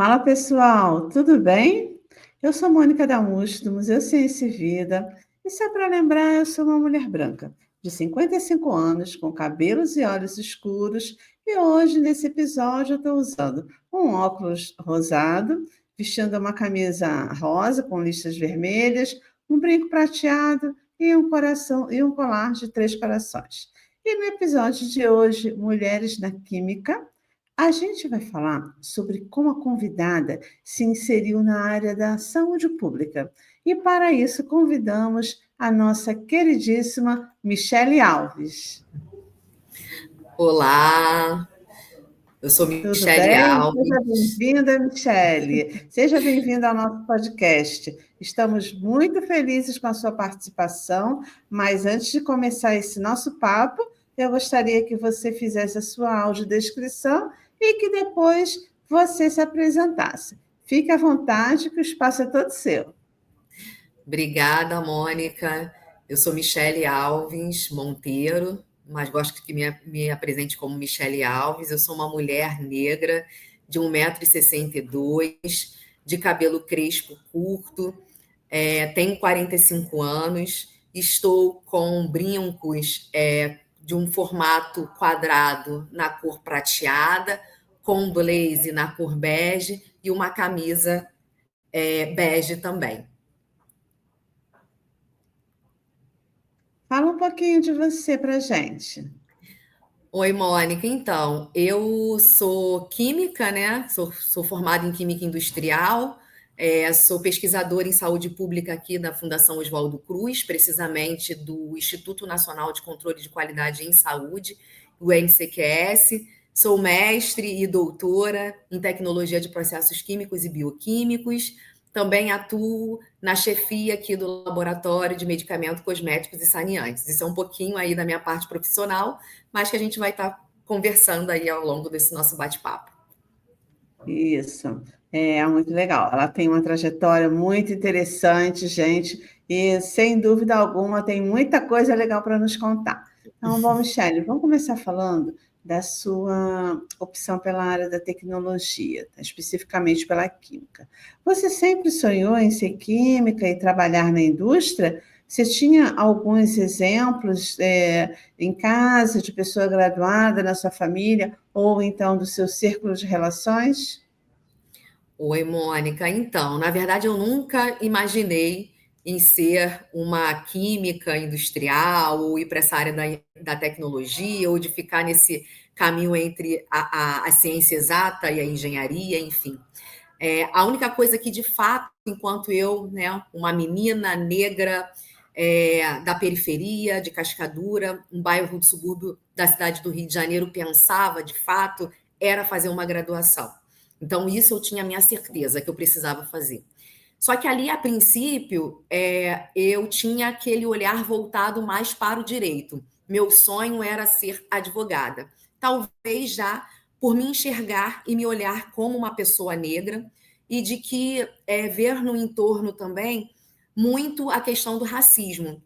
Fala pessoal, tudo bem? Eu sou Mônica Damusto, do Museu Ciência e Vida, e se é para lembrar, eu sou uma mulher branca, de 55 anos, com cabelos e olhos escuros, e hoje, nesse episódio, eu estou usando um óculos rosado, vestindo uma camisa rosa com listas vermelhas, um brinco prateado e um coração e um colar de 3 corações. E no episódio de hoje, Mulheres na Química, a gente vai falar sobre como a convidada se inseriu na área da saúde pública. E para isso convidamos a nossa queridíssima Michele Alves. Olá, eu sou Tudo Michele bem? Alves. Seja bem-vinda, Michele. Seja bem-vinda ao nosso podcast. Estamos muito felizes com a sua participação, mas antes de começar esse nosso papo, eu gostaria que você fizesse a sua audiodescrição e que depois você se apresentasse. Fique à vontade, que o espaço é todo seu. Obrigada, Mônica. Eu sou Michele Alves Monteiro, mas gosto que me apresente como Michele Alves. Eu sou uma mulher negra de 1,62 m, de cabelo crespo curto, tenho 45 anos, estou com brincos de um formato quadrado na cor prateada, com um blazer na cor bege e uma camisa bege também. Fala um pouquinho de você para a gente. Oi, Mônica. Então, eu sou química, né? Sou formada em química industrial, sou pesquisadora em saúde pública aqui da Fundação Oswaldo Cruz, precisamente do Instituto Nacional de Controle de Qualidade em Saúde, o INCQS. Sou mestre e doutora em tecnologia de processos químicos e bioquímicos. Também atuo na chefia aqui do Laboratório de Medicamentos Cosméticos e Saneantes. Isso é um pouquinho aí da minha parte profissional, mas que a gente vai estar conversando aí ao longo desse nosso bate-papo. Isso, é muito legal. Ela tem uma trajetória muito interessante, gente, e sem dúvida alguma tem muita coisa legal para nos contar. Então, bom, Michele, vamos começar falando da sua opção pela área da tecnologia, tá? Especificamente pela química. Você sempre sonhou em ser química e trabalhar na indústria? Você tinha alguns exemplos em casa de pessoa graduada na sua família ou então do seu círculo de relações? Oi, Mônica. Então, na verdade, eu nunca imaginei em ser uma química industrial ou ir para essa área da tecnologia ou de ficar nesse caminho entre a ciência exata e a engenharia, enfim. A única coisa que, de fato, enquanto eu, né, uma menina negra da periferia, de Cascadura, um bairro do subúrbio da cidade do Rio de Janeiro, pensava, de fato, era fazer uma graduação. Então, isso eu tinha a minha certeza que eu precisava fazer. Só que ali, a princípio, eu tinha aquele olhar voltado mais para o direito. Meu sonho era ser advogada. Talvez já por me enxergar e me olhar como uma pessoa negra e de que ver no entorno também muito a questão do racismo.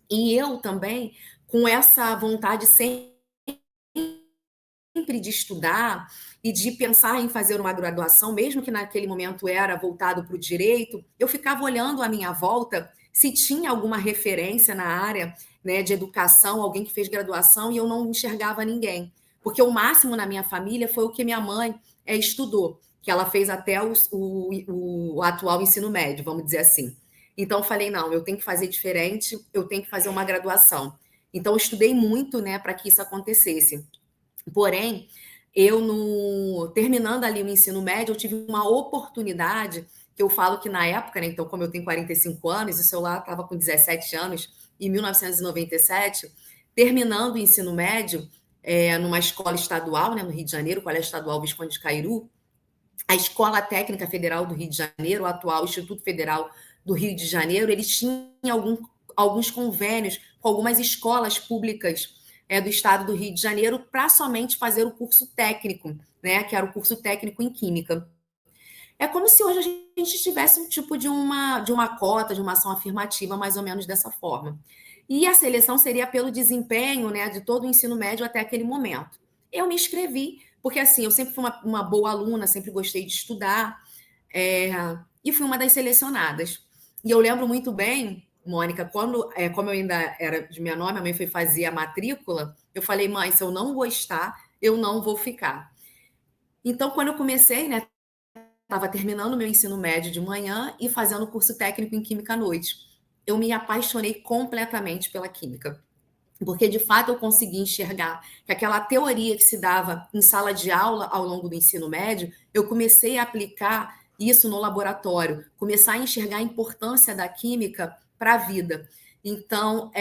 E eu também, com essa vontade sempre de estudar e de pensar em fazer uma graduação, mesmo que naquele momento era voltado para o direito, eu ficava olhando à minha volta se tinha alguma referência na área, né, de educação, alguém que fez graduação, e eu não enxergava ninguém. Porque o máximo na minha família foi o que minha mãe estudou, que ela fez até o atual ensino médio, vamos dizer assim. Então, eu falei, não, eu tenho que fazer diferente, eu tenho que fazer uma graduação. Então, eu estudei muito, né, para que isso acontecesse. Porém, terminando ali o ensino médio, eu tive uma oportunidade, que eu falo que na época, né, então, como eu tenho 45 anos, isso eu lá estava com 17 anos, em 1997, terminando o ensino médio, numa escola estadual, né, no Rio de Janeiro, o Colégio Estadual Visconde de Cairu, a Escola Técnica Federal do Rio de Janeiro, o atual Instituto Federal do Rio de Janeiro, eles tinham alguns convênios com algumas escolas públicas do estado do Rio de Janeiro para somente fazer o curso técnico, né, que era o curso técnico em Química. É como se hoje a gente tivesse um tipo de uma cota, de uma ação afirmativa, mais ou menos dessa forma. E a seleção seria pelo desempenho, né, de todo o ensino médio até aquele momento. Eu me inscrevi, porque assim, eu sempre fui uma boa aluna, sempre gostei de estudar, é, e fui uma das selecionadas. E eu lembro muito bem, Mônica, como eu ainda era de menor, minha mãe foi fazer a matrícula, eu falei, mãe, se eu não gostar, eu não vou ficar. Então, quando eu comecei, né, estava terminando meu ensino médio de manhã e fazendo curso técnico em Química à noite. Eu me apaixonei completamente pela Química, porque de fato eu consegui enxergar que aquela teoria que se dava em sala de aula ao longo do ensino médio, eu comecei a aplicar isso no laboratório, começar a enxergar a importância da Química para a vida. Então,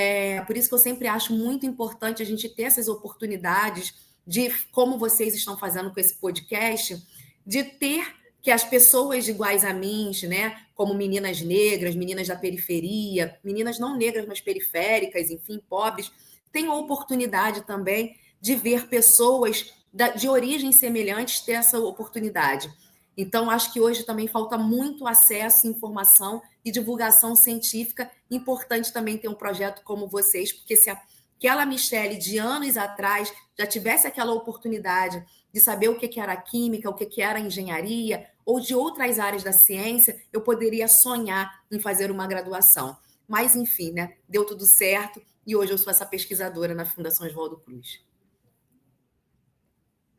por isso que eu sempre acho muito importante a gente ter essas oportunidades de, como vocês estão fazendo com esse podcast, de ter que as pessoas iguais a mim, né, como meninas negras, meninas da periferia, meninas não negras, mas periféricas, enfim, pobres, tenham a oportunidade também de ver pessoas de origens semelhantes ter essa oportunidade. Então, acho que hoje também falta muito acesso, informação e divulgação científica. Importante também ter um projeto como vocês, porque se aquela Michelle de anos atrás já tivesse aquela oportunidade de saber o que era química, o que era engenharia, ou de outras áreas da ciência, eu poderia sonhar em fazer uma graduação. Mas, enfim, né? Deu tudo certo e hoje eu sou essa pesquisadora na Fundação Oswaldo Cruz.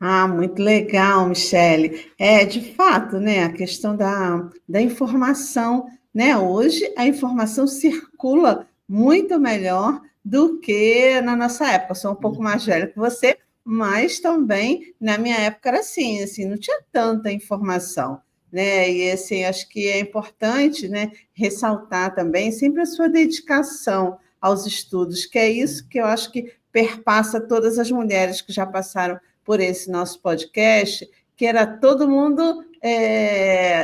Ah, muito legal, Michele. É, de fato, né, a questão da informação, né? Hoje a informação circula muito melhor do que na nossa época. Eu sou um pouco mais velha que você, mas também na minha época era assim, não tinha tanta informação, né? E assim, acho que é importante, né, ressaltar também sempre a sua dedicação aos estudos, que é isso que eu acho que perpassa todas as mulheres que já passaram por esse nosso podcast, que era todo mundo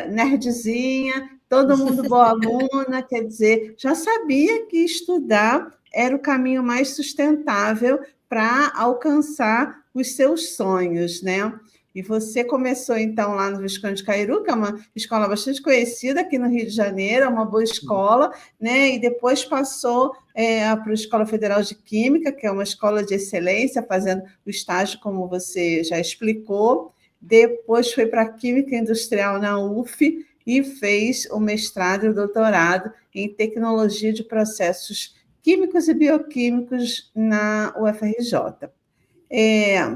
nerdzinha, todo mundo boa aluna, quer dizer, já sabia que estudar era o caminho mais sustentável para alcançar os seus sonhos, né? E você começou, então, lá no Visconde Cairu, que é uma escola bastante conhecida aqui no Rio de Janeiro, é uma boa escola, né? E depois passou para a Escola Federal de Química, que é uma escola de excelência, fazendo o estágio, como você já explicou. Depois foi para a Química Industrial na UF e fez o mestrado e o doutorado em Tecnologia de Processos Químicos e Bioquímicos na UFRJ.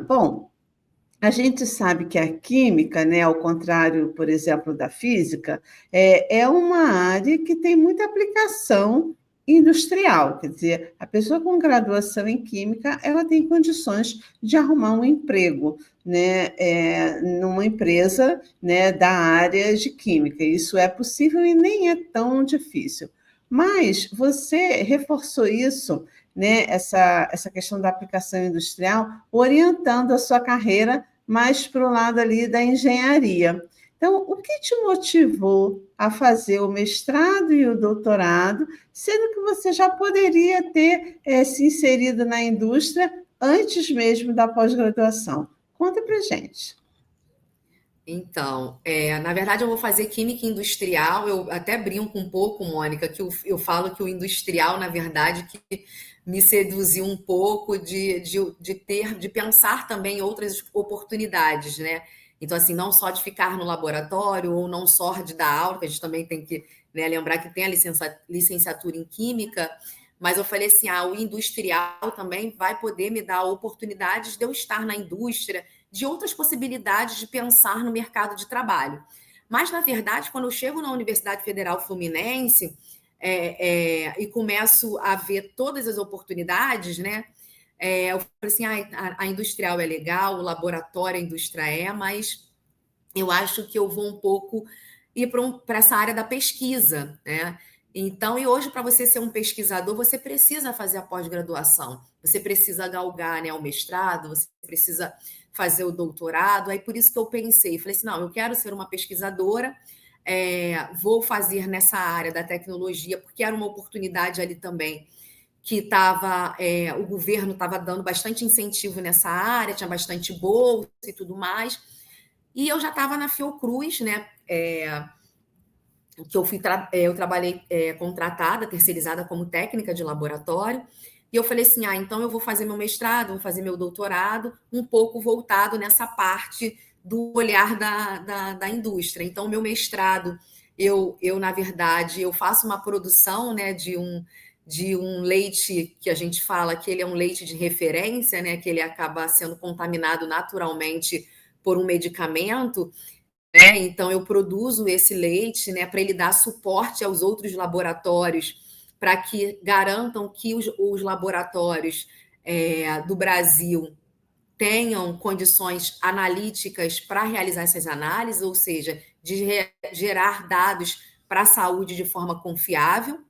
Bom, a gente sabe que a química, né, ao contrário, por exemplo, da física, é uma área que tem muita aplicação industrial. Quer dizer, a pessoa com graduação em química, ela tem condições de arrumar um emprego, né, numa empresa, né, da área de química. Isso é possível e nem é tão difícil. Mas você reforçou isso, né, essa questão da aplicação industrial, orientando a sua carreira mais para o lado ali da engenharia. Então, o que te motivou a fazer o mestrado e o doutorado, sendo que você já poderia ter se inserido na indústria antes mesmo da pós-graduação? Conta para gente. Então, na verdade, eu vou fazer química industrial. Eu até brinco um pouco, Mônica, que eu falo que o industrial, na verdade, que me seduziu um pouco de pensar também em outras oportunidades, né? Então, assim, não só de ficar no laboratório ou não só de dar aula, que a gente também tem que, né, lembrar que tem a licenciatura em química, mas eu falei assim, o industrial também vai poder me dar oportunidades de eu estar na indústria, de outras possibilidades de pensar no mercado de trabalho. Mas, na verdade, quando eu chego na Universidade Federal Fluminense e começo a ver todas as oportunidades, né? Eu falei assim, a industrial é legal, o laboratório, a indústria mas eu acho que eu vou um pouco ir para essa área da pesquisa, né? Então, e hoje, para você ser um pesquisador, você precisa fazer a pós-graduação, você precisa galgar, né, o mestrado, você precisa fazer o doutorado. Aí por isso que eu pensei, falei assim, não, eu quero ser uma pesquisadora, vou fazer nessa área da tecnologia, porque era uma oportunidade ali também que o governo estava dando bastante incentivo nessa área, tinha bastante bolsa e tudo mais. E eu já estava na Fiocruz, né? Que eu trabalhei contratada, terceirizada como técnica de laboratório. E eu falei assim, então eu vou fazer meu mestrado, vou fazer meu doutorado, um pouco voltado nessa parte do olhar da indústria. Então, meu mestrado, na verdade, eu faço uma produção, né, de um leite que a gente fala que ele é um leite de referência, né, que ele acaba sendo contaminado naturalmente por um medicamento, né? Então eu produzo esse leite, né, para ele dar suporte aos outros laboratórios, para que garantam que os laboratórios do Brasil tenham condições analíticas para realizar essas análises, ou seja, de gerar dados para a saúde de forma confiável.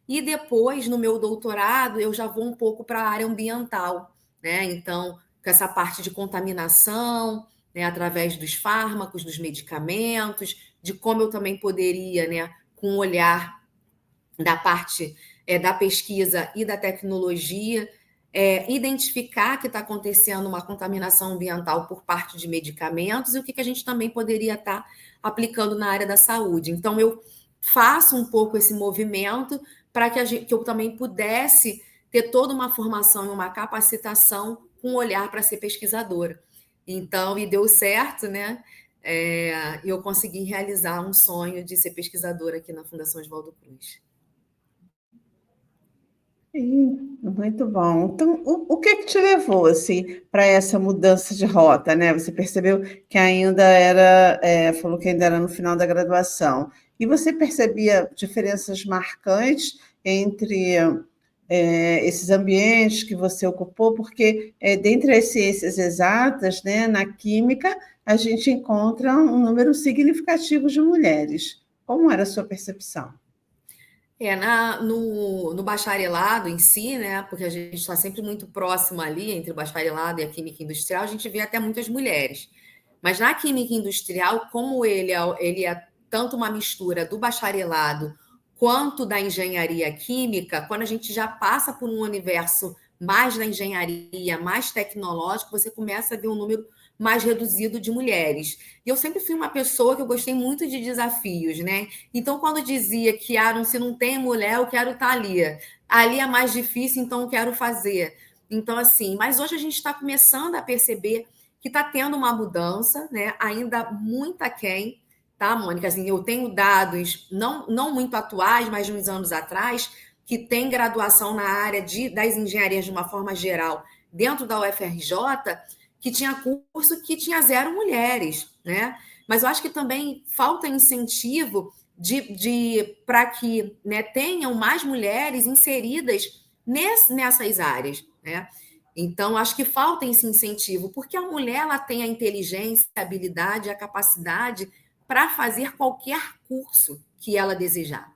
E depois, no meu doutorado, eu já vou um pouco para a área ambiental, né? Então, com essa parte de contaminação, né, através dos fármacos, dos medicamentos, de como eu também poderia, né, com o olhar da parte da pesquisa e da tecnologia, identificar que está acontecendo uma contaminação ambiental por parte de medicamentos e o que a gente também poderia estar aplicando na área da saúde. Então, eu faço um pouco esse movimento para que eu também pudesse ter toda uma formação e uma capacitação com olhar para ser pesquisadora. Então, e deu certo, né? Eu consegui realizar um sonho de ser pesquisadora aqui na Fundação Oswaldo Cruz. Sim, muito bom. Então, o que te levou assim para essa mudança de rota, né? Você percebeu que ainda era, falou que ainda era no final da graduação, e você percebia diferenças marcantes entre esses ambientes que você ocupou, porque dentre as ciências exatas, né, na química, a gente encontra um número significativo de mulheres. Como era a sua percepção? No bacharelado em si, né? Porque a gente está sempre muito próximo ali entre o bacharelado e a química industrial, a gente vê até muitas mulheres. Mas na química industrial, como ele é tanto uma mistura do bacharelado quanto da engenharia química, quando a gente já passa por um universo mais da engenharia, mais tecnológico, você começa a ver um número mais reduzido de mulheres. E eu sempre fui uma pessoa que eu gostei muito de desafios, né? Então, quando dizia que se não tem mulher, eu quero estar ali. Ali é mais difícil, então eu quero fazer. Então, assim, mas hoje a gente está começando a perceber que está tendo uma mudança, né? Ainda muito aquém, tá, Mônica? Assim, eu tenho dados não muito atuais, mas de uns anos atrás, que tem graduação na área das engenharias de uma forma geral dentro da UFRJ, que tinha curso que tinha 0 mulheres, né? Mas eu acho que também falta incentivo para que, né, tenham mais mulheres inseridas nessas áreas, né? Então, acho que falta esse incentivo, porque a mulher ela tem a inteligência, a habilidade, a capacidade para fazer qualquer curso que ela desejar.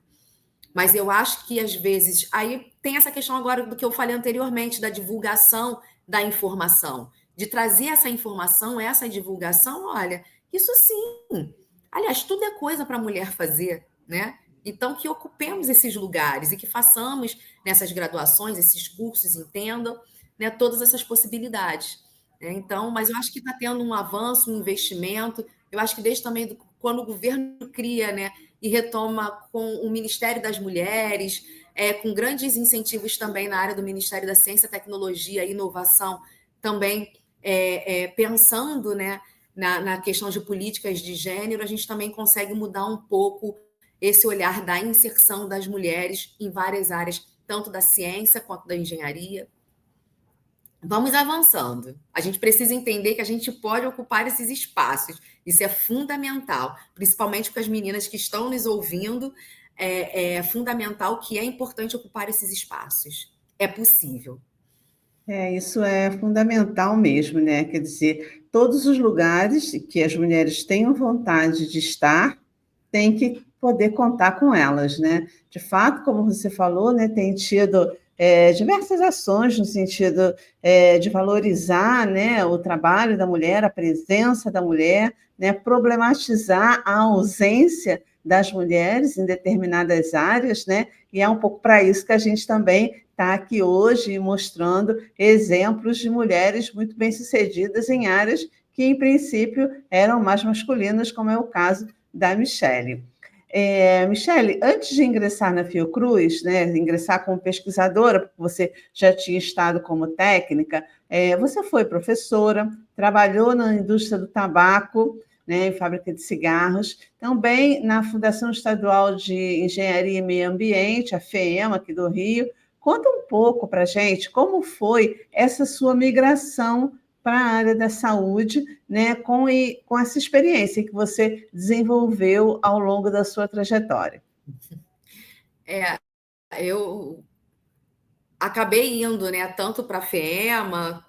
Mas eu acho que, às vezes, aí tem essa questão agora do que eu falei anteriormente, da divulgação da informação, de trazer essa informação, essa divulgação, olha, isso sim. Aliás, tudo é coisa para a mulher fazer, né? Então, que ocupemos esses lugares e que façamos nessas graduações, esses cursos, entendam, né, todas essas possibilidades. Né? Então, mas eu acho que está tendo um avanço, um investimento. Eu acho que desde também quando o governo cria, né, e retoma com o Ministério das Mulheres, com grandes incentivos também na área do Ministério da Ciência, Tecnologia e Inovação, também pensando, né, na questão de políticas de gênero, a gente também consegue mudar um pouco esse olhar da inserção das mulheres em várias áreas, tanto da ciência quanto da engenharia. Vamos avançando. A gente precisa entender que a gente pode ocupar esses espaços. Isso é fundamental, principalmente para as meninas que estão nos ouvindo. É fundamental que é importante ocupar esses espaços. É possível. Isso é fundamental mesmo, né? Quer dizer, todos os lugares que as mulheres tenham vontade de estar, tem que poder contar com elas, né? De fato, como você falou, né, tem tido diversas ações no sentido de valorizar, né, o trabalho da mulher, a presença da mulher, né, problematizar a ausência das mulheres em determinadas áreas, né? E é um pouco para isso que a gente também está aqui hoje mostrando exemplos de mulheres muito bem-sucedidas em áreas que, em princípio, eram mais masculinas, como é o caso da Michelle. Michele, antes de ingressar na Fiocruz, né, ingressar como pesquisadora, porque você já tinha estado como técnica, você foi professora, trabalhou na indústria do tabaco, né, em fábrica de cigarros, também na Fundação Estadual de Engenharia e Meio Ambiente, a FEEMA, aqui do Rio. Conta um pouco para a gente como foi essa sua migração para a área da saúde, né, com essa experiência que você desenvolveu ao longo da sua trajetória. É, eu acabei indo, né, tanto para a FEMA,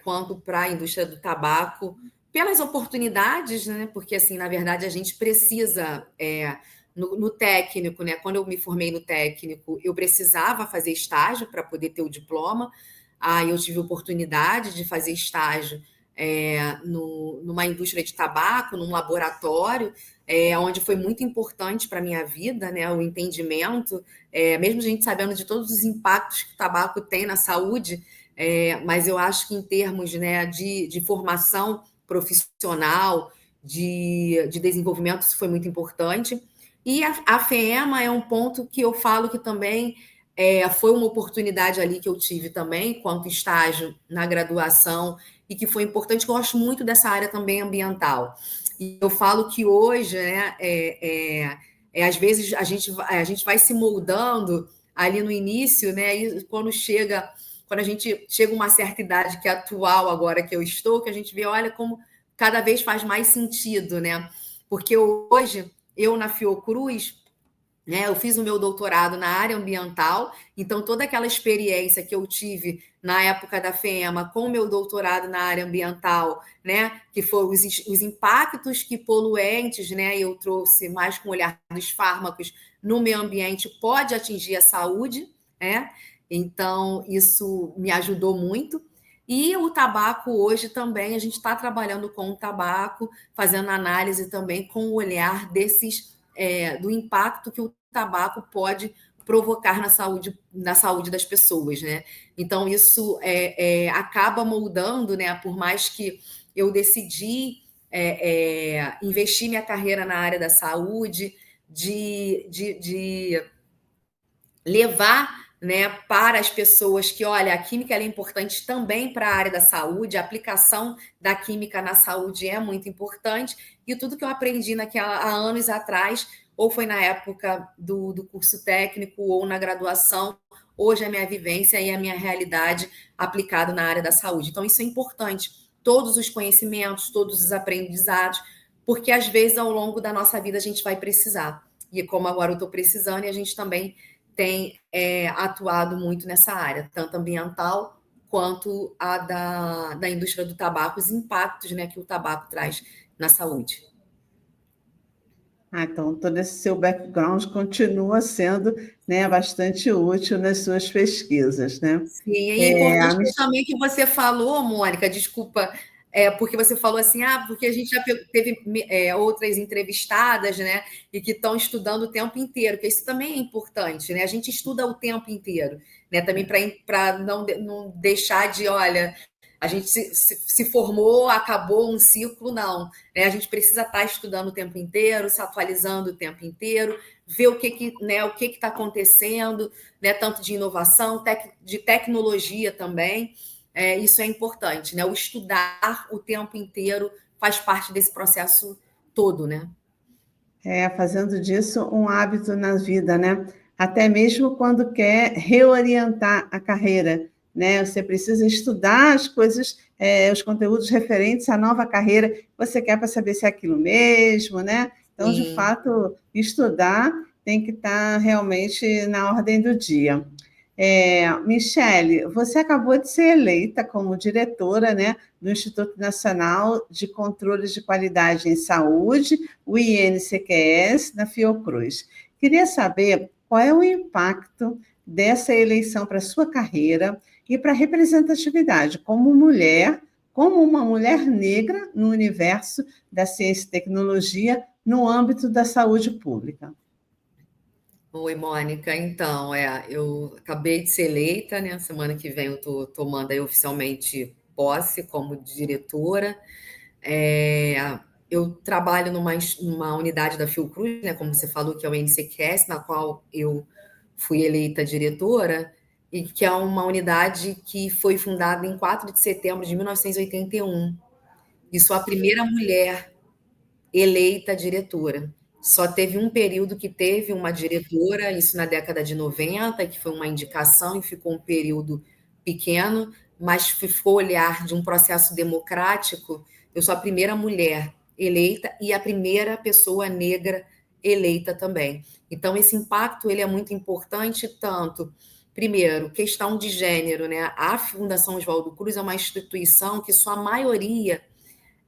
quanto para a indústria do tabaco, pelas oportunidades, né, porque, assim, na verdade, a gente precisa, no técnico, né, quando eu me formei no técnico, eu precisava fazer estágio para poder ter o diploma, aí eu tive oportunidade de fazer estágio numa indústria de tabaco, num laboratório, onde foi muito importante para a minha vida, né, o entendimento, mesmo a gente sabendo de todos os impactos que o tabaco tem na saúde, mas eu acho que em termos, né, de formação profissional, de desenvolvimento, isso foi muito importante. E a FEMA é um ponto que eu falo que também foi uma oportunidade ali que eu tive também, enquanto estágio na graduação, e que foi importante, que eu gosto muito dessa área também ambiental. E eu falo que hoje, né, às vezes a gente vai se moldando ali no início, né? E quando a gente chega a uma certa idade, que é atual agora que eu estou, que a gente vê, olha como cada vez faz mais sentido, né? Porque hoje, eu na Fiocruz, né, eu fiz o meu doutorado na área ambiental, então toda aquela experiência que eu tive na época da FEMA com o meu doutorado na área ambiental, né, que foram os impactos que poluentes, né, eu trouxe mais com o olhar dos fármacos no meio ambiente, pode atingir a saúde, né? Então isso me ajudou muito. E o tabaco hoje também, a gente está trabalhando com o tabaco, fazendo análise também com o olhar do impacto que o tabaco pode provocar na saúde das pessoas, né? Então, isso acaba moldando, né? Por mais que eu decidi investir minha carreira na área da saúde, de levar, né, para as pessoas que, olha, a química é importante também para a área da saúde, a aplicação da química na saúde é muito importante, e tudo que eu aprendi há anos atrás, ou foi na época do curso técnico, ou na graduação, hoje é a minha vivência e a minha realidade aplicada na área da saúde. Então, isso é importante, todos os conhecimentos, todos os aprendizados, porque às vezes ao longo da nossa vida a gente vai precisar. E como agora eu estou precisando, e a gente também tem atuado muito nessa área, tanto ambiental quanto a da indústria do tabaco, os impactos, né, que o tabaco traz na saúde. Então, todo esse seu background continua sendo, né, bastante útil nas suas pesquisas, né? Sim, e é É, a importante Mich- também que você falou, Mônica, desculpa, porque você falou assim, porque a gente já teve outras entrevistadas, né, e que estão estudando o tempo inteiro, que isso também é importante, né? A gente estuda o tempo inteiro, né? Também para não deixar de, olha, a gente se formou, acabou um ciclo, não. Né? A gente precisa estar estudando o tempo inteiro, se atualizando o tempo inteiro, ver o que está acontecendo, né, tanto de inovação, de tecnologia também, isso é importante, né? O estudar o tempo inteiro faz parte desse processo todo, né? Fazendo disso um hábito na vida, né? Até mesmo quando quer reorientar a carreira, né? Você precisa estudar as coisas, os conteúdos referentes à nova carreira que você quer para saber se é aquilo mesmo, né? Então, de Sim. fato, estudar tem que estar realmente na ordem do dia. Michele, você acabou de ser eleita como diretora, né, do Instituto Nacional de Controles de Qualidade em Saúde, o INCQS, na Fiocruz. Queria saber qual é o impacto dessa eleição para a sua carreira e para a representatividade como uma mulher negra no universo da ciência e tecnologia no âmbito da saúde pública. Oi, Mônica. Então, eu acabei de ser eleita, né? Semana que vem eu estou tomando aí oficialmente posse como diretora. É, eu trabalho numa unidade da Fiocruz, né, como você falou, que é o NCQS, na qual eu fui eleita diretora, e que é uma unidade que foi fundada em 4 de setembro de 1981. E sou a primeira mulher eleita diretora. Só teve um período que teve uma diretora, isso na década de 90, que foi uma indicação e ficou um período pequeno, mas se for olhar de um processo democrático, eu sou a primeira mulher eleita e a primeira pessoa negra eleita também. Então, esse impacto ele é muito importante, tanto, primeiro, questão de gênero, né? A Fundação Oswaldo Cruz é uma instituição que sua maioria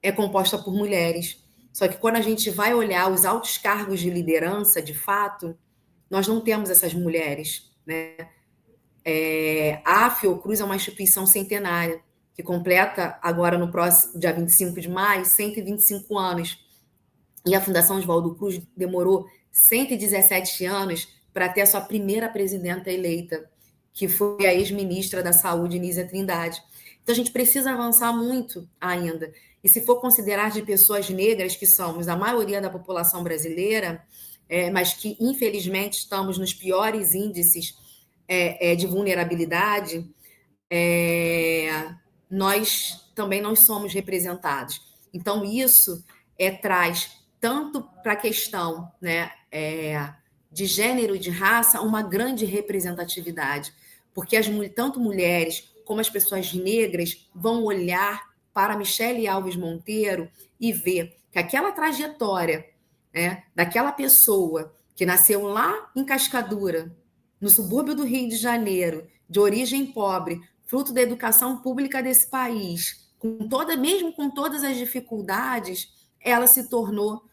é composta por mulheres. Só que quando a gente vai olhar os altos cargos de liderança, de fato, nós não temos essas mulheres, né? A Fiocruz é uma instituição centenária, que completa agora no próximo dia 25 de maio 125 anos. E a Fundação Oswaldo Cruz demorou 117 anos para ter a sua primeira presidenta eleita, que foi a ex-ministra da Saúde, Nízia Trindade. Então a gente precisa avançar muito ainda. E se for considerar de pessoas negras, que somos a maioria da população brasileira, mas que infelizmente estamos nos piores índices de vulnerabilidade, nós também não somos representados. Então, isso traz tanto para a questão, né, de gênero e de raça uma grande representatividade, porque tanto mulheres como as pessoas negras vão olhar para Michele Alves Monteiro e ver que aquela trajetória, né, daquela pessoa que nasceu lá em Cascadura, no subúrbio do Rio de Janeiro, de origem pobre, fruto da educação pública desse país, mesmo com todas as dificuldades, ela se tornou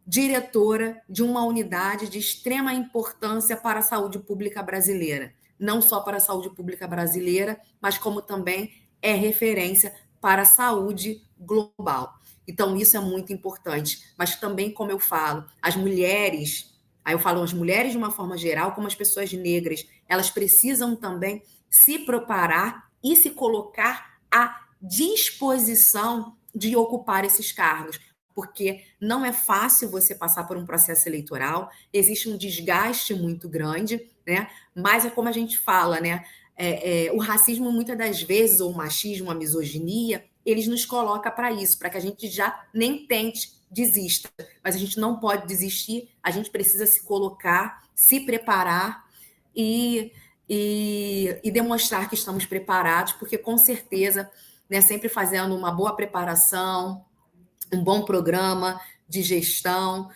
diretora de uma unidade de extrema importância para a saúde pública brasileira. Não só para a saúde pública brasileira, mas como também é referência para a saúde global. Então, isso é muito importante. Mas também, como eu falo, as mulheres, aí eu falo as mulheres de uma forma geral, como as pessoas negras, elas precisam também se preparar e se colocar à disposição de ocupar esses cargos, porque não é fácil você passar por um processo eleitoral, existe um desgaste muito grande, né? Mas é como a gente fala, né? O racismo, muitas das vezes, ou o machismo, a misoginia, eles nos colocam para isso, para que a gente já nem tente, desista. Mas a gente não pode desistir, a gente precisa se colocar, se preparar e demonstrar que estamos preparados, porque com certeza, né, sempre fazendo uma boa preparação, um bom programa de gestão,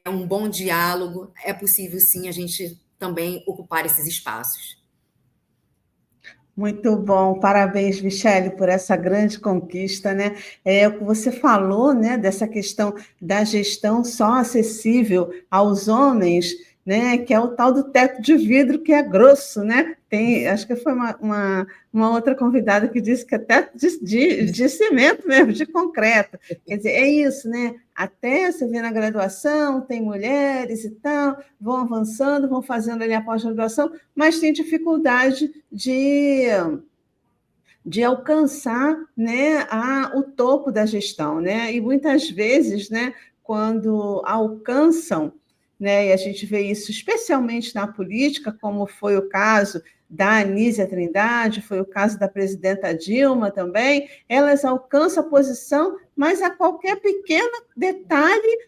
um bom diálogo, é possível sim a gente também ocupar esses espaços. Muito bom, parabéns, Michele, por essa grande conquista, né? O que você falou, né, dessa questão da gestão só acessível aos homens, né, que é o tal do teto de vidro que é grosso, né? Acho que foi uma outra convidada que disse que é teto de cimento mesmo, de concreto. Quer dizer, é isso, né? Até você vê na graduação, tem mulheres e tal, vão avançando, vão fazendo ali a pós-graduação, mas tem dificuldade de alcançar, né, o topo da gestão, né? E muitas vezes, né, quando alcançam, né, e a gente vê isso especialmente na política, como foi o caso da Anísia Trindade, foi o caso da presidenta Dilma também, elas alcançam a posição, mas a qualquer pequeno detalhe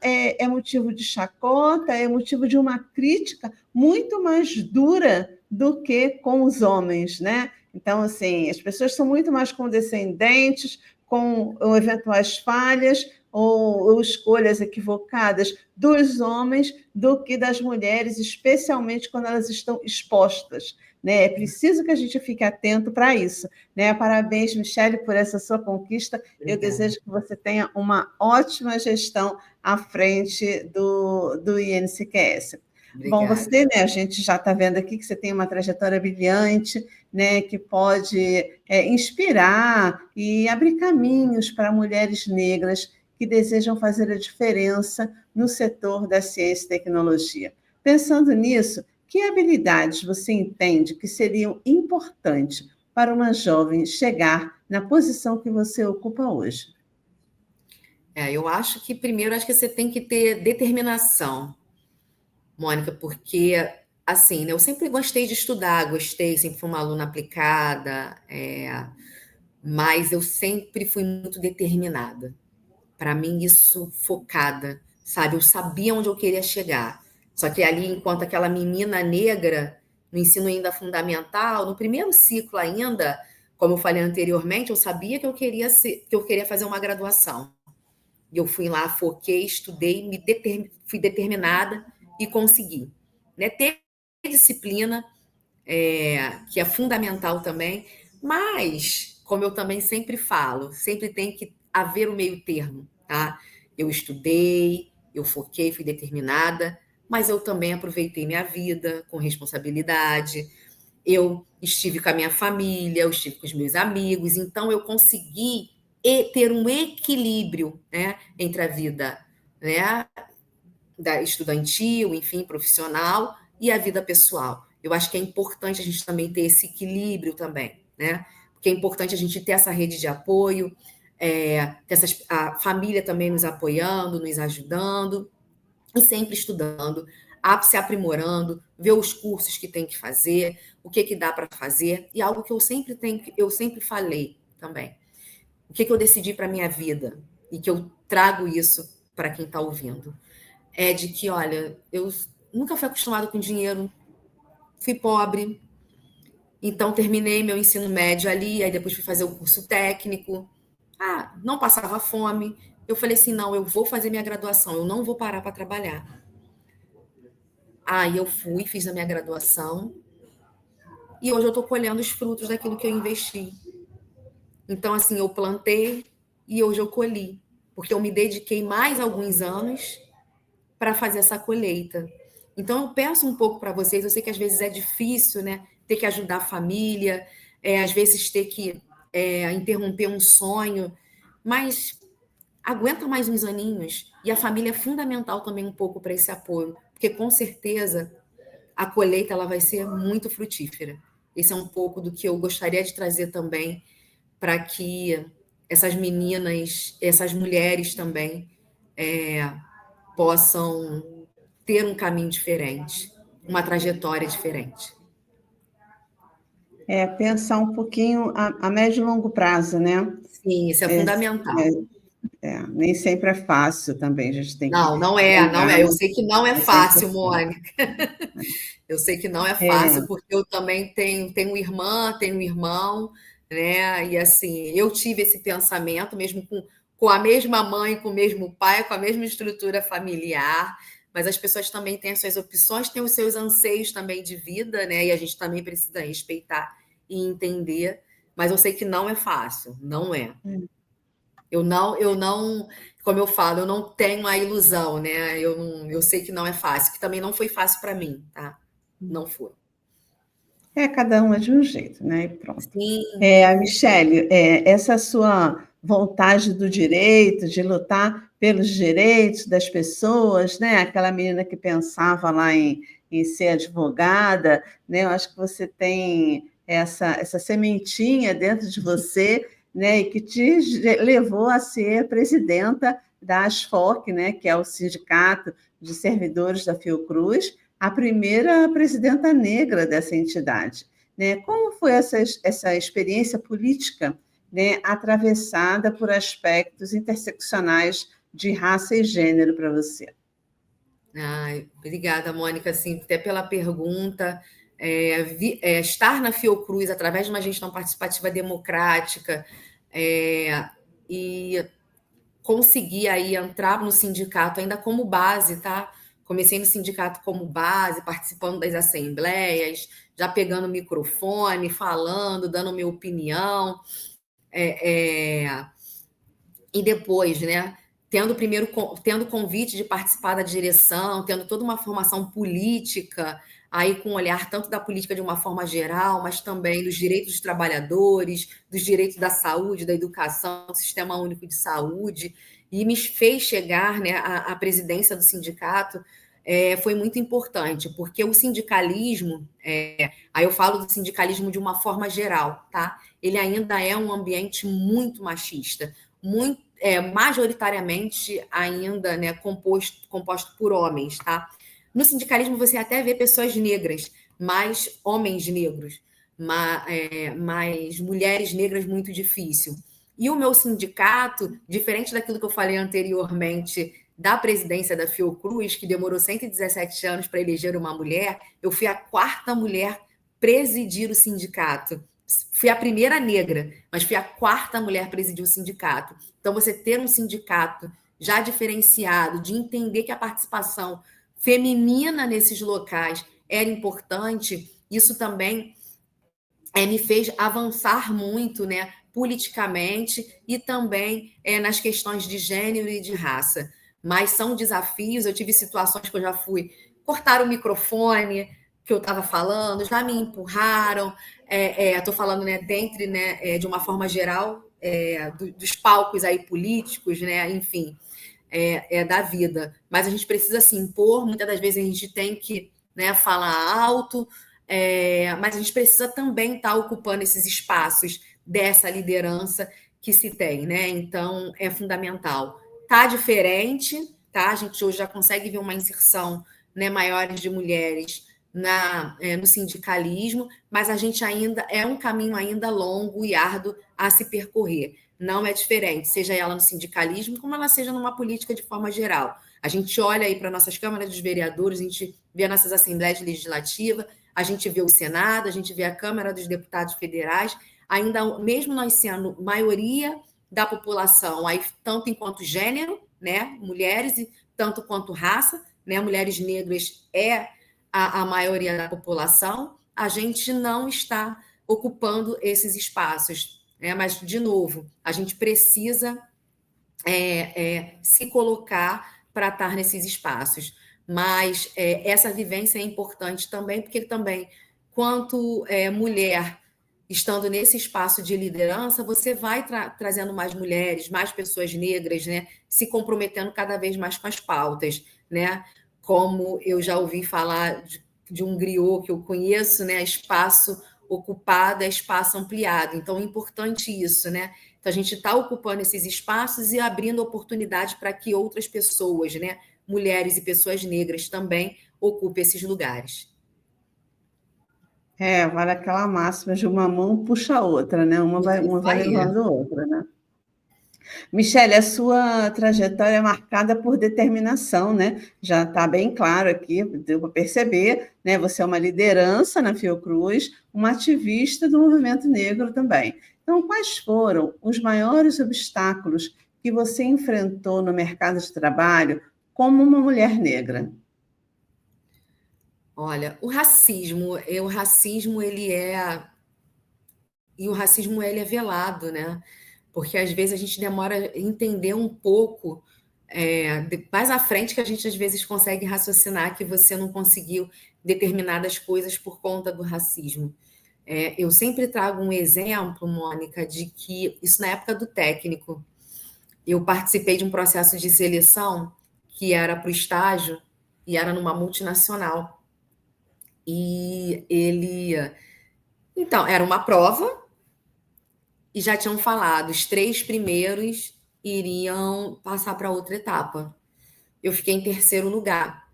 é motivo de chacota, é motivo de uma crítica muito mais dura do que com os homens, né? Então, assim, as pessoas são muito mais condescendentes com eventuais falhas ou escolhas equivocadas dos homens do que das mulheres, especialmente quando elas estão expostas. Né? É preciso que a gente fique atento para isso. Né? Parabéns, Michele, por essa sua conquista. Obrigada. Eu desejo que você tenha uma ótima gestão à frente do INCQS. Obrigada. Bom, você, né, a gente já está vendo aqui que você tem uma trajetória brilhante, né, que pode inspirar e abrir caminhos para mulheres negras que desejam fazer a diferença no setor da ciência e tecnologia. Pensando nisso, que habilidades você entende que seriam importantes para uma jovem chegar na posição que você ocupa hoje? Eu acho que primeiro acho que você tem que ter determinação, Mônica, porque assim, né, eu sempre gostei de estudar, gostei, sempre fui uma aluna aplicada, mas eu sempre fui muito determinada. Para mim, isso focada, sabe? Eu sabia onde eu queria chegar. Só que ali, enquanto aquela menina negra, no ensino ainda fundamental, no primeiro ciclo ainda, como eu falei anteriormente, eu sabia que que eu queria fazer uma graduação. E eu fui lá, foquei, estudei, fui determinada e consegui. Né? Ter disciplina, que é fundamental também, mas, como eu também sempre falo, sempre tem que haver o meio termo, tá? Eu estudei, eu foquei, fui determinada, mas eu também aproveitei minha vida com responsabilidade, eu estive com a minha família, eu estive com os meus amigos, então eu consegui ter um equilíbrio, né, entre a vida, né, da estudantil, enfim, profissional e a vida pessoal. Eu acho que é importante a gente também ter esse equilíbrio também, né? Porque é importante a gente ter essa rede de apoio, a família também nos apoiando, nos ajudando, e sempre estudando, se aprimorando, ver os cursos que tem que fazer, o que dá para fazer, e algo que eu sempre falei também. O que eu decidi para minha vida e que eu trago isso para quem está ouvindo é de que, olha, eu nunca fui acostumada com dinheiro, fui pobre, então terminei meu ensino médio ali, aí depois fui fazer o curso técnico. Não passava fome. Eu falei assim, não, eu vou fazer minha graduação, eu não vou parar para trabalhar. Aí eu fui, fiz a minha graduação e hoje eu estou colhendo os frutos daquilo que eu investi. Então, assim, eu plantei e hoje eu colhi, porque eu me dediquei mais alguns anos para fazer essa colheita. Então, eu peço um pouco para vocês, eu sei que às vezes é difícil, né? Ter que ajudar a família, às vezes ter que interromper um sonho, mas aguenta mais uns aninhos. E a família é fundamental também um pouco para esse apoio, porque com certeza a colheita ela vai ser muito frutífera. Esse é um pouco do que eu gostaria de trazer também para que essas meninas, essas mulheres também possam ter um caminho diferente, uma trajetória diferente. Pensar um pouquinho a médio e longo prazo, né? Sim, isso é fundamental. Nem sempre é fácil também, a gente tem que Não, não é, não lembrar, é. Eu sei que não é mas é fácil, importante. Mônica. Eu sei que não é É, fácil, porque eu também tenho irmã, tenho irmão, né? E assim, eu tive esse pensamento, mesmo com a mesma mãe, com o mesmo pai, com a mesma estrutura familiar, mas as pessoas também têm as suas opções, têm os seus anseios também de vida, né? E a gente também precisa respeitar e entender, mas eu sei que não é fácil, não é. Eu não, como eu falo, eu não tenho a ilusão, né? Eu sei que não é fácil, que também não foi fácil para mim, tá? Não foi. cada um é de um jeito, né? E pronto. Sim, Michele, essa sua vontade do direito, de lutar pelos direitos das pessoas, né? Aquela menina que pensava lá em ser advogada, né? Eu acho que você tem essa sementinha dentro de você, né? E que te levou a ser presidenta da ASFOC, né? Que é o Sindicato de Servidores da Fiocruz, a primeira presidenta negra dessa entidade. Né? Como foi essa experiência política, né, atravessada por aspectos interseccionais de raça e gênero para você? ai, obrigada, Mônica, assim, até pela pergunta. Estar na Fiocruz através de uma gestão participativa democrática e conseguir aí entrar no sindicato ainda como base, tá? Comecei no sindicato como base, participando das assembleias, já pegando o microfone, falando, dando minha opinião. É, é, e depois, né, tendo convite de participar da direção, tendo toda uma formação política, aí com um olhar tanto da política de uma forma geral, mas também dos direitos dos trabalhadores, dos direitos da saúde, da educação, do sistema único de saúde, e me fez chegar, né, à presidência do sindicato. Foi muito importante, porque o sindicalismo, aí eu falo do sindicalismo de uma forma geral, tá? Ele ainda é um ambiente muito machista, muito majoritariamente ainda, né, composto por homens, tá? No sindicalismo você até vê pessoas negras, mais homens negros, mais mulheres negras muito difícil. E o meu sindicato, diferente daquilo que eu falei anteriormente da presidência da Fiocruz, que demorou 117 anos para eleger uma mulher, eu fui a quarta mulher presidir o sindicato. Fui a primeira negra, mas fui a quarta mulher a presidir o sindicato. Então, você ter um sindicato já diferenciado, de entender que a participação feminina nesses locais era importante, isso também me fez avançar muito, né, politicamente e também nas questões de gênero e de raça. Mas são desafios, eu tive situações que eu já fui cortar o microfone que eu estava falando, já me empurraram, estou falando, né, de uma forma geral, dos palcos aí políticos, né, enfim, da vida. Mas a gente precisa se impor, muitas das vezes a gente tem que, né, falar alto, mas a gente precisa também estar ocupando esses espaços dessa liderança que se tem, né? Então, é fundamental. Tá diferente, tá? A gente hoje já consegue ver uma inserção, né, maior de mulheres no sindicalismo, mas a gente ainda é um caminho ainda longo e árduo a se percorrer. Não é diferente, seja ela no sindicalismo, como ela seja numa política de forma geral. A gente olha aí para nossas câmaras dos vereadores, a gente vê nossas assembleias legislativas, a gente vê o Senado, a gente vê a Câmara dos Deputados Federais, ainda mesmo nós sendo maioria da população, aí, tanto enquanto gênero, né, mulheres, e tanto quanto raça, né, mulheres negras a maioria da população, a gente não está ocupando esses espaços, né? Mas, de novo, a gente precisa se colocar para estar nesses espaços. Mas essa vivência é importante também, porque também, quanto mulher estando nesse espaço de liderança, você vai trazendo mais mulheres, mais pessoas negras, né, se comprometendo cada vez mais com as pautas, né? Como eu já ouvi falar de um griot que eu conheço, né? Espaço ocupado é espaço ampliado. Então, é importante isso, né? Então, a gente está ocupando esses espaços e abrindo oportunidade para que outras pessoas, né, mulheres e pessoas negras também ocupem esses lugares. Vale aquela máxima de uma mão puxa a outra, né? Uma vai levando a outra, né? Michele, a sua trajetória é marcada por determinação, né? Já está bem claro aqui, deu para perceber, né? Você é uma liderança na Fiocruz, uma ativista do movimento negro também. Então, quais foram os maiores obstáculos que você enfrentou no mercado de trabalho como uma mulher negra? Olha, o racismo ele é velado, né? Porque às vezes a gente demora a entender um pouco mais à frente que a gente às vezes consegue raciocinar que você não conseguiu determinadas coisas por conta do racismo. Eu sempre trago um exemplo, Mônica, de que isso na época do técnico. Eu participei de um processo de seleção que era para o estágio e era numa multinacional. E então, era uma prova e já tinham falado, os 3 primeiros iriam passar para outra etapa. Eu fiquei em terceiro lugar.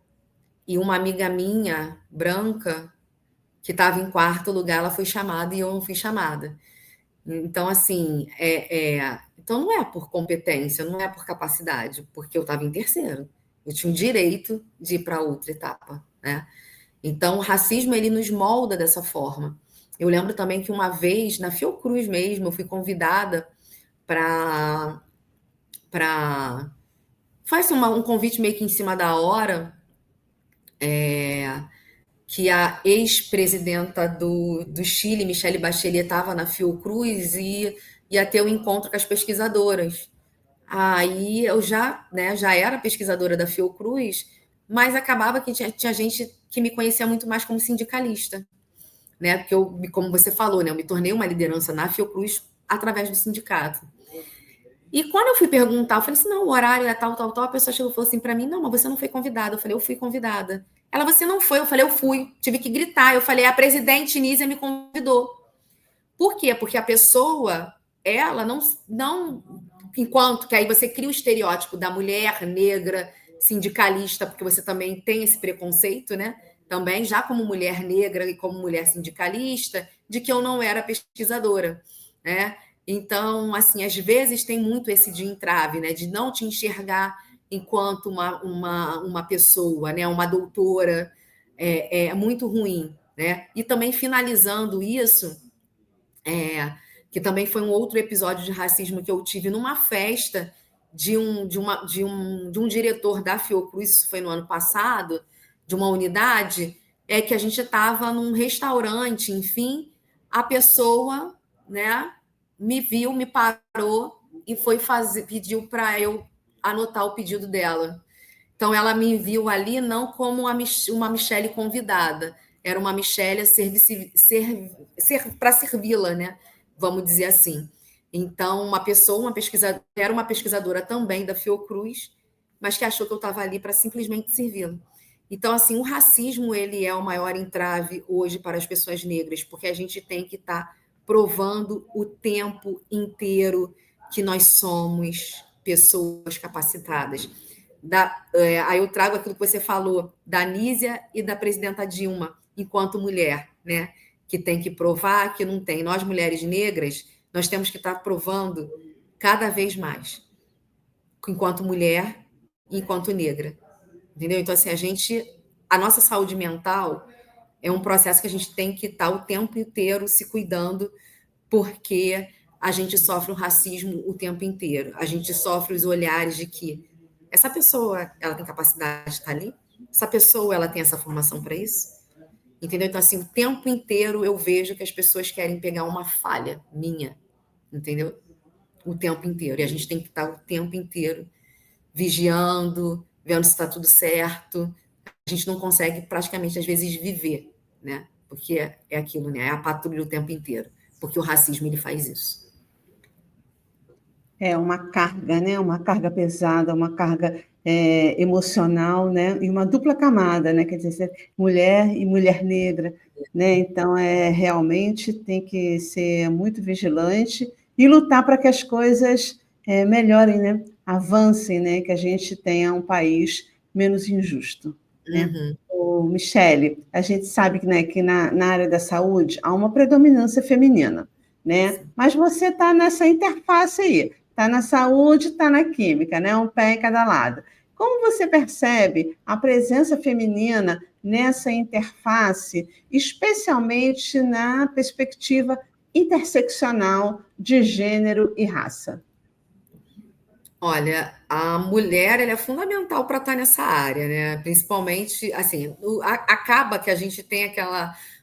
E uma amiga minha, branca, que estava em quarto lugar, ela foi chamada e eu não fui chamada. Então, assim, então não é por competência, não é por capacidade, porque eu estava em terceiro. Eu tinha o direito de ir para outra etapa, né? Então, o racismo, ele nos molda dessa forma. Eu lembro também que uma vez, na Fiocruz mesmo, eu fui convidada para... Foi assim, um convite meio que em cima da hora, que a ex-presidenta do Chile, Michelle Bachelet, estava na Fiocruz e ia ter um encontro com as pesquisadoras. Aí eu já era pesquisadora da Fiocruz, mas acabava que tinha gente que me conhecia muito mais como sindicalista, né? Porque como você falou, né, eu me tornei uma liderança na Fiocruz através do sindicato. E quando eu fui perguntar, eu falei assim, não, o horário é tal, tal, tal, a pessoa chegou e falou assim para mim, não, mas você não foi convidada. Eu falei, eu fui convidada. Ela, você não foi? Eu falei, eu fui. Tive que gritar. Eu falei, a presidente Nízia me convidou. Por quê? Porque a pessoa, ela não enquanto que aí você cria o estereótipo da mulher negra sindicalista, porque você também tem esse preconceito, né? Também, já como mulher negra e como mulher sindicalista, de que eu não era pesquisadora, né? Então, assim, às vezes tem muito esse de entrave, né? De não te enxergar enquanto uma pessoa, né? Uma doutora, é muito ruim, né? E também finalizando isso, que também foi um outro episódio de racismo que eu tive numa festa de um diretor da Fiocruz, isso foi no ano passado, de uma unidade, que a gente estava num restaurante, enfim, a pessoa, né, me viu, me parou e foi pediu para eu anotar o pedido dela. Então, ela me viu ali não como uma Michelle convidada, era uma Michelle a para servi-la, né? Vamos dizer assim. Então, uma pesquisadora, era uma pesquisadora também da Fiocruz, mas que achou que eu estava ali para simplesmente servi-la. Então, assim, o racismo ele é o maior entrave hoje para as pessoas negras, porque a gente tem que estar provando o tempo inteiro que nós somos pessoas capacitadas. Aí eu trago aquilo que você falou da Nísia e da presidenta Dilma, enquanto mulher, né? Que tem que provar que não tem. Nós, mulheres negras, nós temos que estar provando cada vez mais, enquanto mulher e enquanto negra. Entendeu? Então, assim, a nossa saúde mental é um processo que a gente tem que estar o tempo inteiro se cuidando, porque a gente sofre o racismo o tempo inteiro. A gente sofre os olhares de que essa pessoa, ela tem capacidade de estar ali? Essa pessoa, ela tem essa formação para isso? Entendeu? Então, assim, o tempo inteiro eu vejo que as pessoas querem pegar uma falha minha, entendeu? O tempo inteiro. E a gente tem que estar o tempo inteiro vigiando, vendo se está tudo certo. A gente não consegue praticamente, às vezes, viver, né? Porque é aquilo, né? É a patrulha o tempo inteiro. Porque o racismo, ele faz isso. É uma carga, né? Uma carga pesada, uma carga emocional, né? E uma dupla camada, né? Quer dizer, mulher e mulher negra, né? Então, realmente tem que ser muito vigilante e lutar para que as coisas melhorem, né? Avancem, né? Que a gente tenha um país menos injusto, né? Uhum. Michele, a gente sabe que, né, que na área da saúde há uma predominância feminina, né? Mas você está nessa interface aí. Está na saúde, está na química, né? Um pé em cada lado. Como você percebe a presença feminina nessa interface, especialmente na perspectiva interseccional de gênero e raça? Olha, a mulher ela é fundamental para estar nessa área, né? Principalmente, assim, acaba que a gente tem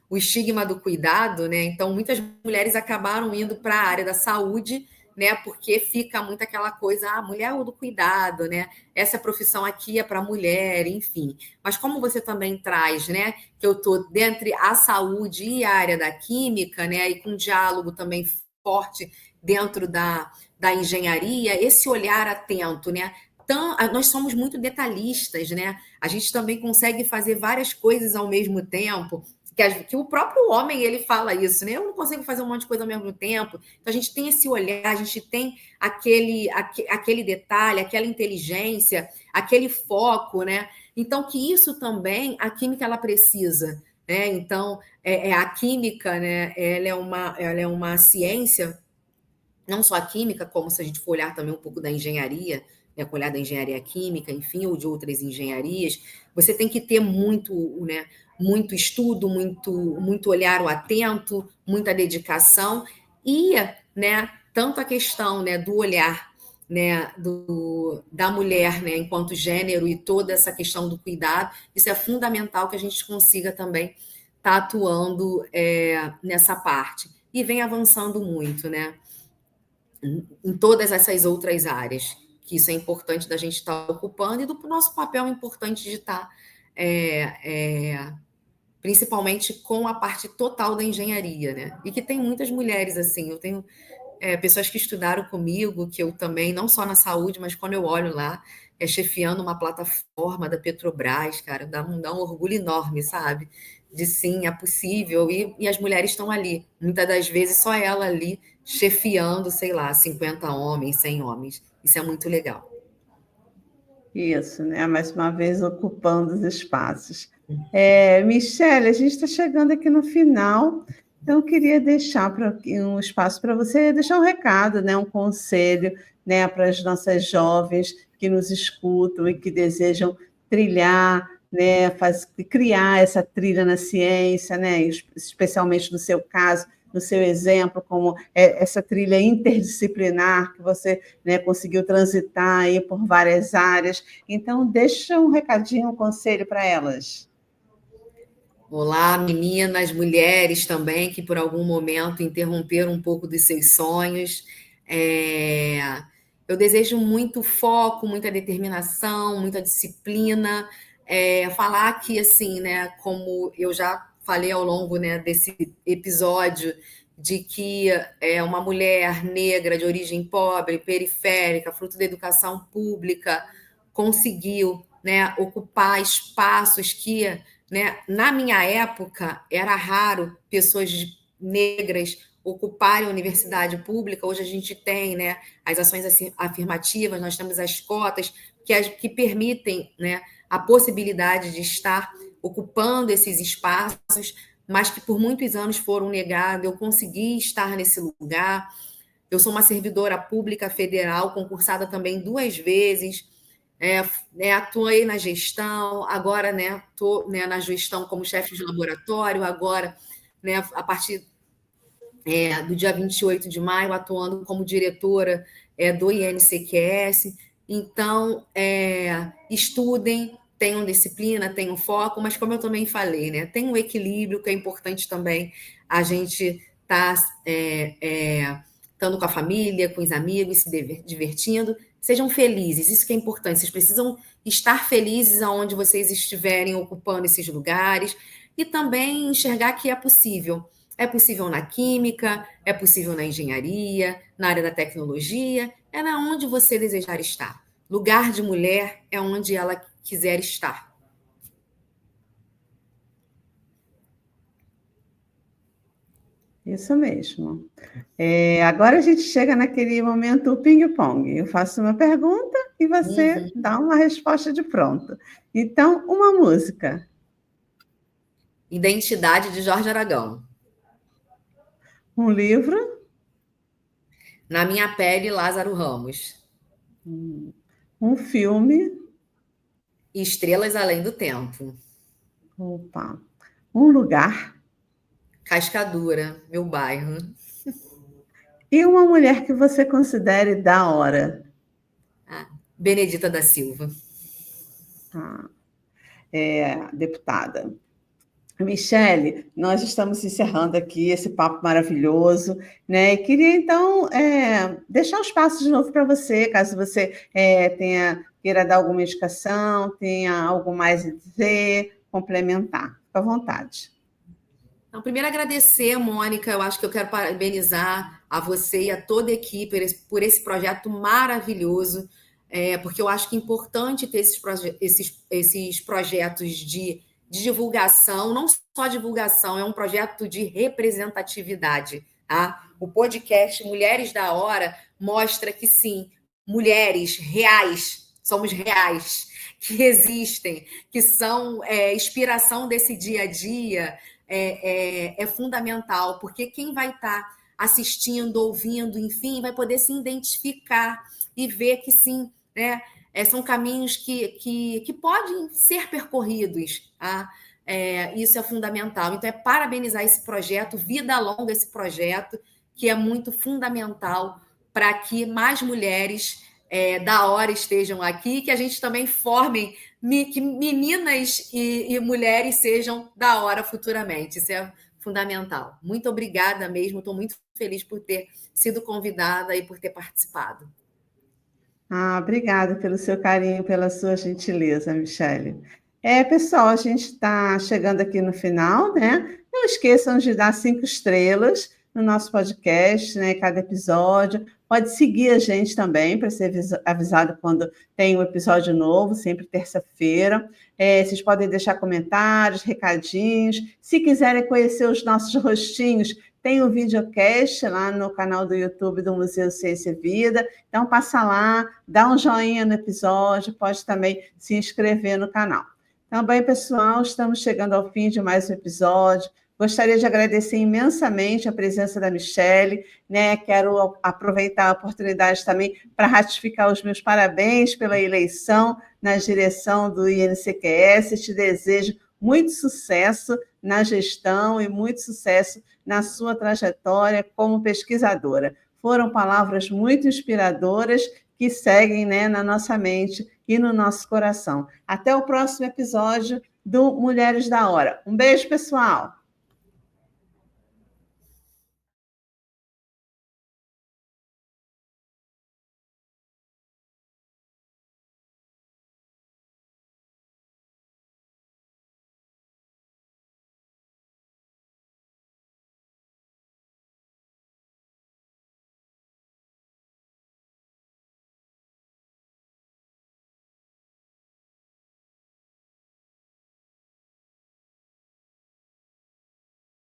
o estigma do cuidado, né? Então, muitas mulheres acabaram indo para a área da saúde, né? Porque fica muito aquela coisa, mulher é o do cuidado, né? Essa profissão aqui é para mulher, enfim. Mas como você também traz, né? Que eu estou dentre a saúde e a área da química, né? E com um diálogo também forte dentro da engenharia, esse olhar atento, né? Então, nós somos muito detalhistas, né? A gente também consegue fazer várias coisas ao mesmo tempo, que o próprio homem ele fala isso, né? Eu não consigo fazer um monte de coisa ao mesmo tempo. Então a gente tem esse olhar, a gente tem aquele detalhe, aquela inteligência, aquele foco, né? Então que isso também a química ela precisa, né? Então a química, né? Ela é uma ciência, não só a química, como se a gente for olhar também um pouco da engenharia, né, com o olhar da engenharia química, enfim, ou de outras engenharias, você tem que ter muito, né, muito estudo, muito olhar atento, muita dedicação e, né, tanto a questão, né, do olhar, né, da mulher, né, enquanto gênero e toda essa questão do cuidado, isso é fundamental que a gente consiga também estar atuando nessa parte. E vem avançando muito, né? Em todas essas outras áreas, que isso é importante da gente estar ocupando e do nosso papel importante de estar, principalmente com a parte total da engenharia, né? E que tem muitas mulheres assim, eu tenho pessoas que estudaram comigo, que eu também, não só na saúde, mas quando eu olho lá, chefiando uma plataforma da Petrobras, cara, dá um orgulho enorme, sabe? De sim, é possível, e as mulheres estão ali. Muitas das vezes só ela ali chefiando, sei lá, 50 homens, 100 homens. Isso é muito legal. Isso, né? Mais uma vez ocupando os espaços. Michele, a gente está chegando aqui no final, então eu queria deixar um espaço para você deixar um recado, né? Um conselho, né? Para as nossas jovens que nos escutam e que desejam trilhar, né? Criar essa trilha na ciência, né? Especialmente no seu caso, no seu exemplo, como essa trilha interdisciplinar que você, né, conseguiu transitar aí por várias áreas. Então, deixa um recadinho, um conselho para elas. Olá, meninas, mulheres também, que por algum momento interromperam um pouco dos seus sonhos. É, Eu desejo muito foco, muita determinação, muita disciplina. Falar que, assim, né, como eu já falei ao longo, né, desse episódio, de que uma mulher negra de origem pobre, periférica, fruto da educação pública, conseguiu, né, ocupar espaços que, né, na minha época era raro pessoas negras ocuparem a universidade pública. Hoje a gente tem, né, as ações afirmativas, nós temos as cotas que permitem, né, a possibilidade de estar ocupando esses espaços, mas que por muitos anos foram negados. Eu consegui estar nesse lugar. Eu sou uma servidora pública federal, concursada também 2 vezes. Atuei na gestão, agora, né, estou, né, na gestão como chefe de laboratório, agora, né, a partir do dia 28 de maio, atuando como diretora do INCQS. Então, estudem, tenham disciplina, tenham foco, mas como eu também falei, né, tem um equilíbrio que é importante também a gente estar estando com a família, com os amigos, se divertindo. Sejam felizes, isso que é importante. Vocês precisam estar felizes aonde vocês estiverem ocupando esses lugares e também enxergar que é possível. É possível na química, é possível na engenharia, na área da tecnologia, é na onde você desejar estar. Lugar de mulher é onde ela quiser estar. Isso mesmo. Agora a gente chega naquele momento ping-pong. Eu faço uma pergunta e você dá uma resposta de pronto. Então, uma música. Identidade de Jorge Aragão. Um livro. Na Minha Pele, Lázaro Ramos. Um filme. Estrelas Além do Tempo. Opa. Um lugar. Cascadura, meu bairro. E uma mulher que você considere da hora. Benedita da Silva. Deputada. Michele, nós estamos encerrando aqui esse papo maravilhoso, né? E queria, então, deixar o espaço de novo para você, caso você queira dar alguma indicação, tenha algo mais a dizer, complementar. Fique à vontade. Então, primeiro, agradecer, Mônica. Eu acho que eu quero parabenizar a você e a toda a equipe por esse projeto maravilhoso, porque eu acho que é importante ter esses projetos de divulgação, não só divulgação, é um projeto de representatividade. Tá? O podcast Mulheres da Hora mostra que, sim, mulheres reais, somos reais, que existem, que são inspiração desse dia a dia, é fundamental, porque quem vai estar assistindo, ouvindo, enfim, vai poder se identificar e ver que, sim, né, são caminhos que podem ser percorridos. Tá? Isso é fundamental. Então, parabenizar esse projeto, vida longa esse projeto, que é muito fundamental para que mais mulheres da hora estejam aqui, que a gente também forme que meninas e mulheres sejam da hora futuramente. Isso é fundamental. Muito obrigada mesmo, estou muito feliz por ter sido convidada e por ter participado. Obrigada pelo seu carinho, pela sua gentileza, Michele. Pessoal, a gente está chegando aqui no final, né? Não esqueçam de dar 5 estrelas no nosso podcast, né? Cada episódio. Pode seguir a gente também para ser avisado quando tem um episódio novo, sempre terça-feira. Vocês podem deixar comentários, recadinhos. Se quiserem conhecer os nossos rostinhos, tem o videocast lá no canal do YouTube do Museu Ciência e Vida. Então, passa lá, dá um joinha no episódio, pode também se inscrever no canal. Então, bem, pessoal, estamos chegando ao fim de mais um episódio. Gostaria de agradecer imensamente a presença da Michele, né? Quero aproveitar a oportunidade também para ratificar os meus parabéns pela eleição na direção do INCQS. Te desejo muito sucesso na gestão e muito sucesso na sua trajetória como pesquisadora. Foram palavras muito inspiradoras que seguem, né, na nossa mente e no nosso coração. Até o próximo episódio do Mulheres da Hora. Um beijo, pessoal!